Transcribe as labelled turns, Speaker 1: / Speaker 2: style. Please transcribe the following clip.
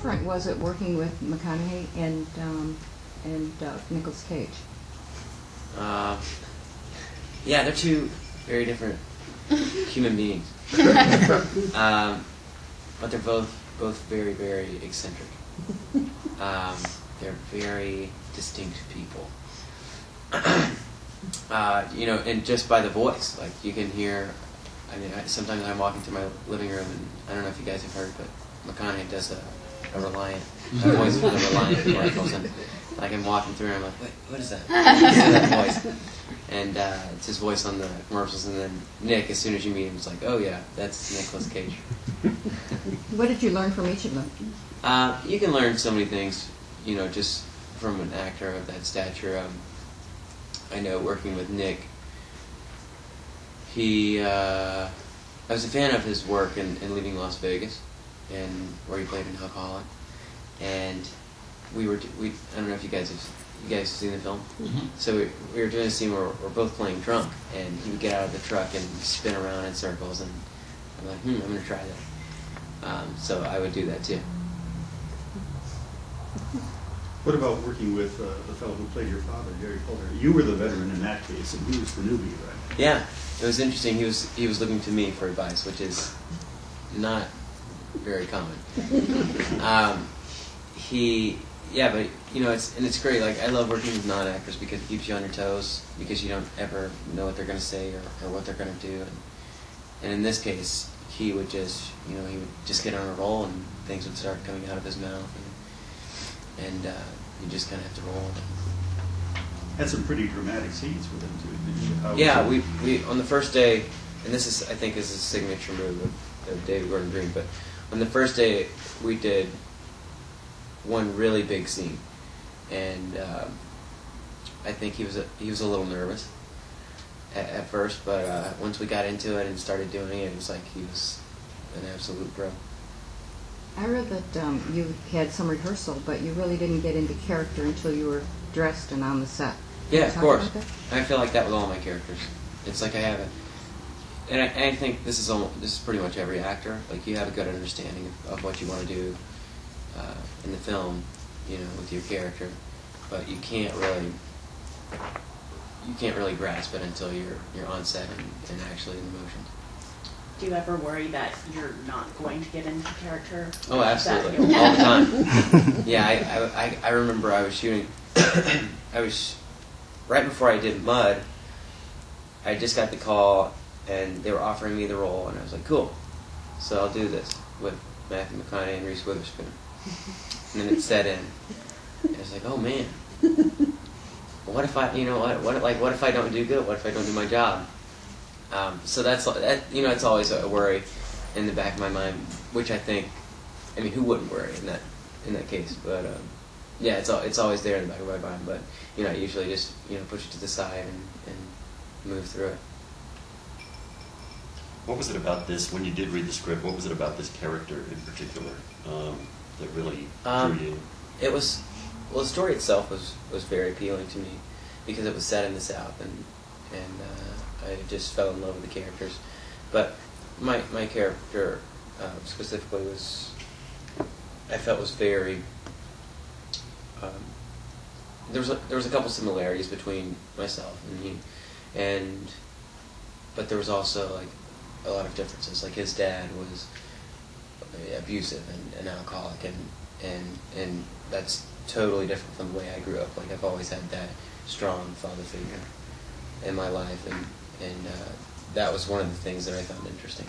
Speaker 1: different was it working with McConaughey and Nicolas Cage?
Speaker 2: Yeah, they're two very different human beings, but they're both very, very eccentric. They're very distinct people. And just by the voice, like you can hear. I mean, sometimes I'm walking through my living room, and I don't know if you guys have heard, but McConaughey does a Reliant, a voice for the Reliant commercials, and like I'm walking through, and I'm like, wait, what is that? That voice, and it's his voice on the commercials, and then Nick, as soon as you meet him, it's like, oh yeah, that's Nicolas Cage.
Speaker 1: What did you learn from each of them?
Speaker 2: You can learn so many things, just from an actor of that stature. I know working with Nick, I was a fan of his work in Leaving Las Vegas, and where he played an alcoholic, and I don't know if you guys have seen the film.
Speaker 3: Mm-hmm.
Speaker 2: So we were doing a scene where we're both playing drunk, and he would get out of the truck and spin around in circles, and I'm like, I'm going to try that. So I would do that too.
Speaker 3: What about working with the fellow who played your father, Gary Coulter? You were the veteran in that case, and he was the newbie, right?
Speaker 2: Yeah, it was interesting. He was looking to me for advice, which is not very common. But it's great. Like I love working with non-actors because it keeps you on your toes, because you don't ever know what they're going to say or what they're going to do. And in this case, he would just get on a roll, and things would start coming out of his mouth, and you just kind of have to roll.
Speaker 3: Had some pretty dramatic scenes with him too.
Speaker 2: Yeah, we on the first day, and this is I think is a signature move of David Gordon Green. But on the first day, we did one really big scene, and I think he was a little nervous at first, but once we got into it and started doing it, it was like he was an absolute pro.
Speaker 1: I read that you had some rehearsal, but you really didn't get into character until you were dressed and on the set.
Speaker 2: Yeah, of course. I feel like that with all my characters. It's like I have and I think this is pretty much every actor. Like you have a good understanding of what you want to do in the film, with your character, but you can't really grasp it until you're on set and actually in the motions.
Speaker 4: Do you ever worry that you're not going to get into character?
Speaker 2: Oh, absolutely, all the time. Yeah, I remember I was shooting. Right before I did Mud, I just got the call, and they were offering me the role, and I was like, cool. So I'll do this with Matthew McConaughey and Reese Witherspoon. And then it set in. I was like, oh man. What if I, what if I don't do good? What if I don't do my job? So it's always a worry in the back of my mind, which I think, who wouldn't worry in that case? But yeah, it's always there in the back of my mind. But I usually just push it to the side and move through it.
Speaker 5: What was it about this, when you did read the script, what was it about this character in particular that really drew you?
Speaker 2: It was, the story itself was very appealing to me because it was set in the South, and I just fell in love with the characters. But my character specifically I felt was very, there was a couple similarities between myself and he, but there was also like a lot of differences. Like his dad was abusive and an alcoholic, and that's totally different from the way I grew up. Like I've always had that strong father figure in my life, and that was one of the things that I found interesting.